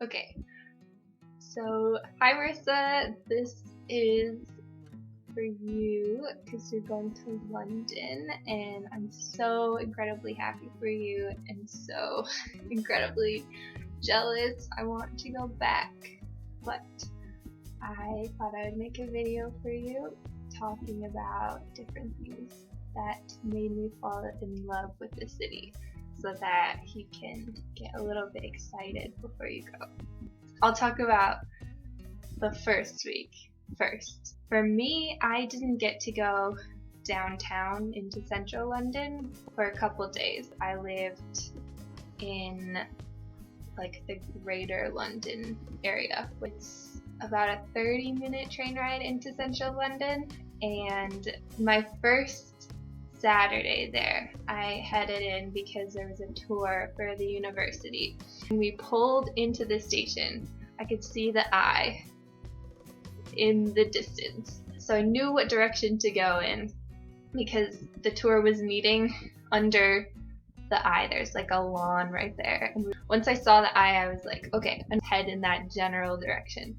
Okay, so hi Marissa, this is for you because you're going to London and I'm so incredibly happy for you and so incredibly jealous. I want to go back, but I thought I would make a video for you talking about different things that made me fall in love with the city so that you can get a little bit excited before you go. I'll talk about the first week first. For me, I didn't get to go downtown into central London for a couple days. I lived in like the greater London area. It's about a 30-minute train ride into central London, and my first Saturday there, I headed in because there was a tour for the university. When we pulled into the station, I could see the eye in the distance. So I knew what direction to go in because the tour was meeting under the eye. There's like a lawn right there. And once I saw the eye, I was like, okay, I'm head in that general direction.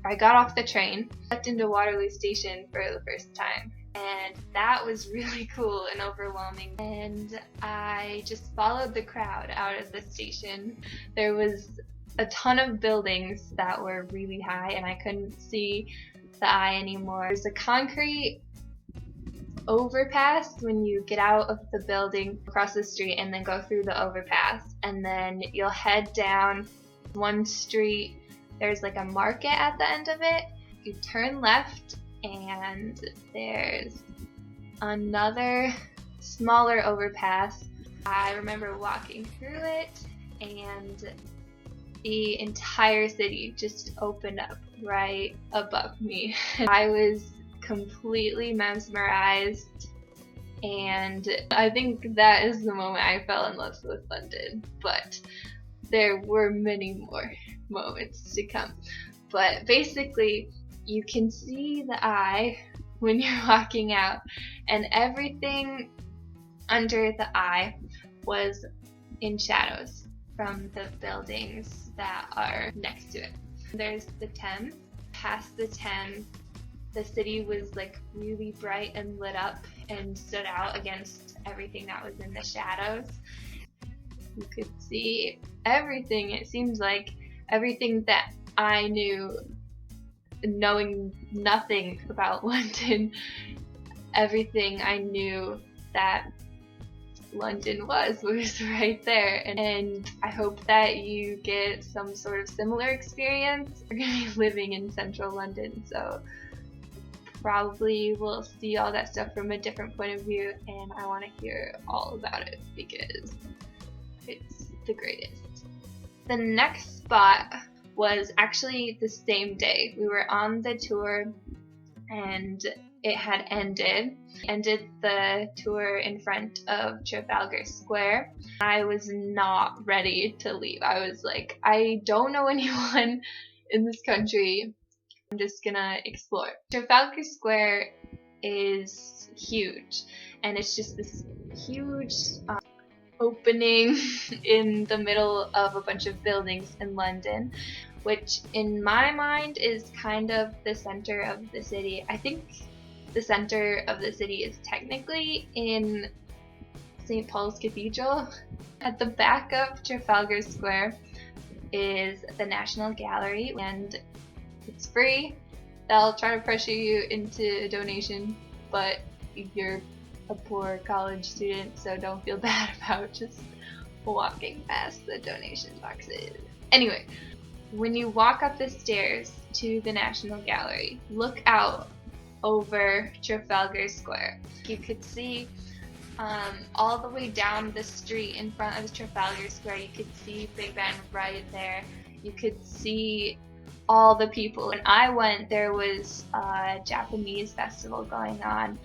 I got off the train, stepped into Waterloo Station for the first time. And that was really cool and overwhelming. And I just followed the crowd out of the station. There was a ton of buildings that were really high and I couldn't see the eye anymore. There's a concrete overpass when you get out of the building, across the street, and then go through the overpass. And then you'll head down one street. There's like a market at the end of it. You turn left and there's another smaller overpass. I remember walking through it and the entire city just opened up right above me. I was completely mesmerized, and I think that is the moment I fell in love with London, but there were many more moments to come. But basically, you can see the eye when you're walking out, and everything under the eye was in shadows from the buildings that are next to it. There's the Thames. Past the Thames, the city was like really bright and lit up and stood out against everything that was in the shadows. You could see everything. It seems like everything that I knew, knowing nothing about London, everything I knew that London was right there, and I hope that you get some sort of similar experience. We're going to be living in central London, so probably we'll see all that stuff from a different point of view, and I want to hear all about it because it's the greatest. The next spot was actually the same day. We were on the tour and it had ended the tour in front of Trafalgar Square. I was not ready to leave. I was like, I don't know anyone in this country. I'm just gonna explore. Trafalgar Square is huge, and it's just this huge opening in the middle of a bunch of buildings in London, which in my mind is kind of the center of the city. I think the center of the city is technically in St. Paul's Cathedral. At the back of Trafalgar Square is the National Gallery, and it's free. They'll try to pressure you into a donation, but you're a poor college student, so don't feel bad about just walking past the donation boxes. Anyway, when you walk up the stairs to the National Gallery, look out over Trafalgar Square. You could see all the way down the street in front of Trafalgar Square, you could see Big Ben right there. You could see all the people. When I went, there was a Japanese festival going on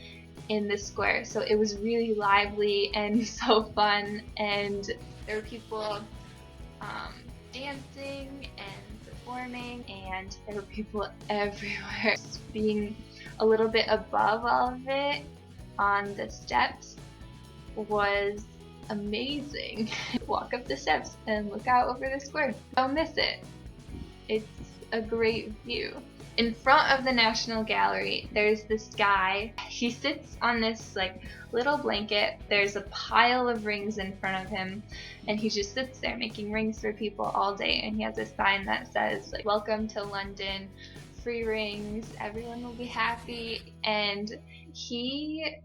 in the square, so it was really lively and so fun, and there were people dancing and performing, and there were people everywhere. Being a little bit above all of it on the steps was amazing. Walk up the steps and look out over the square. Don't miss it. It's a great view. In front of the National Gallery, there's this guy. He sits on this like little blanket. There's a pile of rings in front of him, and he just sits there making rings for people all day. And he has a sign that says like, "Welcome to London, free rings, everyone will be happy." And he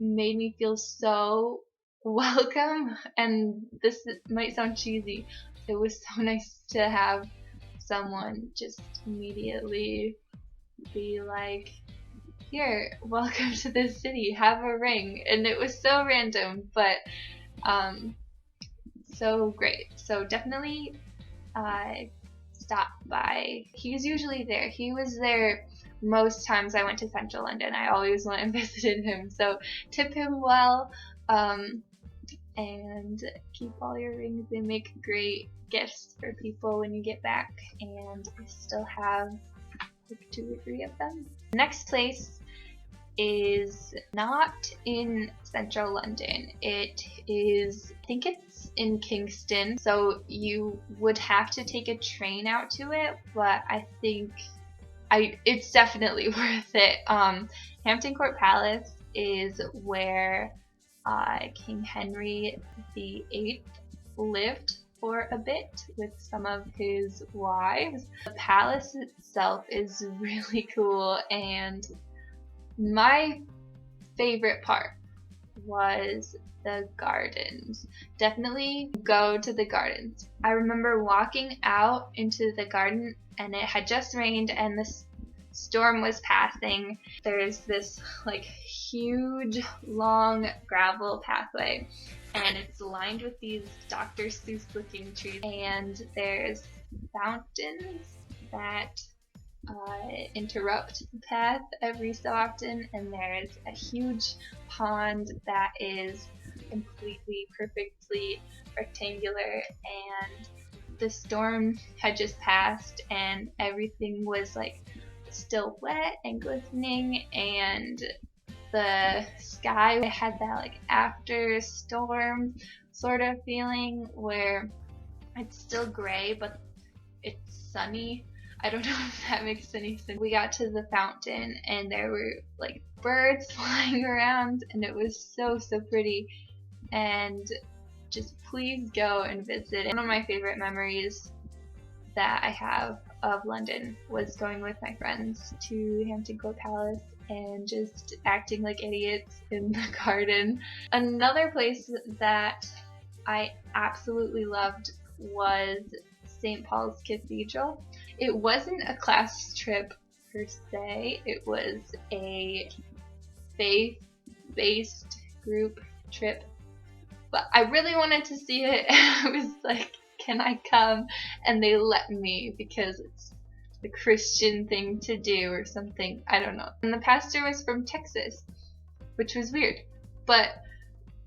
made me feel so welcome. And this might sound cheesy. It was so nice to have someone just immediately be like, "Here, welcome to this city, have a ring." And it was so random, but so great. So definitely stop by. He's usually there. He was there most times I went to Central London. I always went and visited him, so tip him well, and keep all your rings. They make great gifts for people when you get back, and I still have like 2 or 3 of them. Next place is not in Central London. It is, I think it's in Kingston, so you would have to take a train out to it, but I think it's definitely worth it. Hampton Court Palace is where King Henry VIII lived for a bit with some of his wives. The palace itself is really cool, and my favorite part was the gardens. Definitely go to the gardens. I remember walking out into the garden, and it had just rained and the storm was passing. There's this like huge long gravel pathway, and it's lined with these Dr. Seuss looking trees, and there's fountains that interrupt the path every so often, and there's a huge pond that is completely perfectly rectangular, and the storm had just passed and everything was like still wet and glistening, and the sky had that like after storm sort of feeling where it's still gray but it's sunny. I don't know if that makes any sense. We got to the fountain and there were like birds flying around, and it was so pretty, and just please go and visit. One of my favorite memories that I have of London was going with my friends to Hampton Court Palace and just acting like idiots in the garden. Another place that I absolutely loved was St. Paul's Cathedral. It wasn't a class trip per se, it was a faith-based group trip, but I really wanted to see it. I was like, can I come? And they let me because it's the Christian thing to do or something, I don't know. And the pastor was from Texas, which was weird, but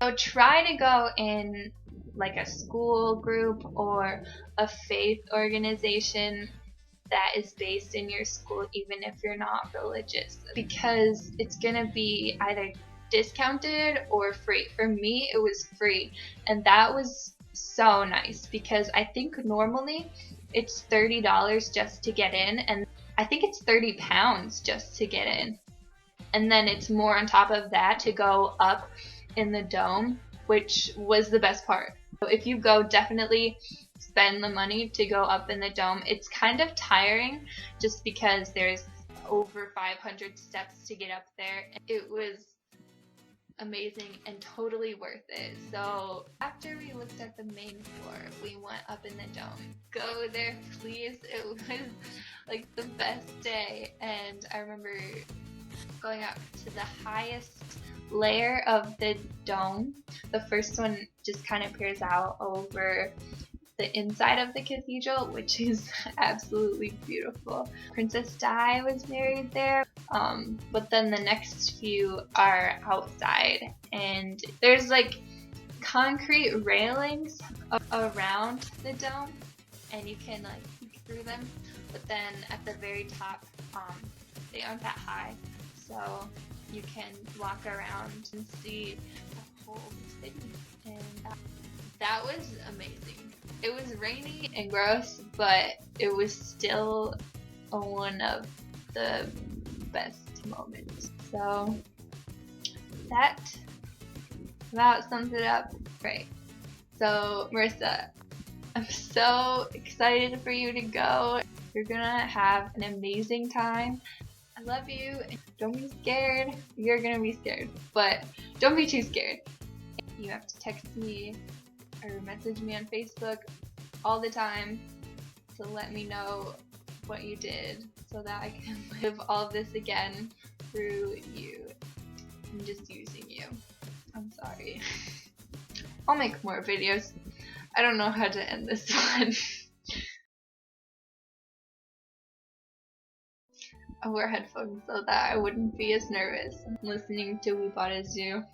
so try to go in like a school group or a faith organization that is based in your school, even if you're not religious, because it's gonna be either discounted or free. For me, it was free, and that was so nice because I think normally it's $30 just to get in, and I think it's £30 just to get in, and then it's more on top of that to go up in the dome, which was the best part. So if you go, definitely spend the money to go up in the dome. It's kind of tiring just because there's over 500 steps to get up there. It was amazing and totally worth it. So after we looked at the main floor, we went up in the dome. Go there, please. It was like the best day, and I remember going up to the highest layer of the dome. The first one just kind of peers out over the inside of the cathedral, which is absolutely beautiful. Princess Di was married there, but then the next few are outside, and there's like concrete railings around the dome, and you can like peek through them, but then at the very top, they aren't that high, so you can walk around and see the whole city. And That was amazing. It was rainy and gross, but it was still one of the best moments. So that about sums it up. Right. So Marissa, I'm so excited for you to go. You're gonna have an amazing time. I love you. Don't be scared. You're gonna be scared, but don't be too scared. You have to text me or message me on Facebook all the time to let me know what you did so that I can live all of this again through you. I'm just using you. I'm sorry. I'll make more videos. I don't know how to end this one. I wear headphones so that I wouldn't be as nervous listening to We Bought a Zoo.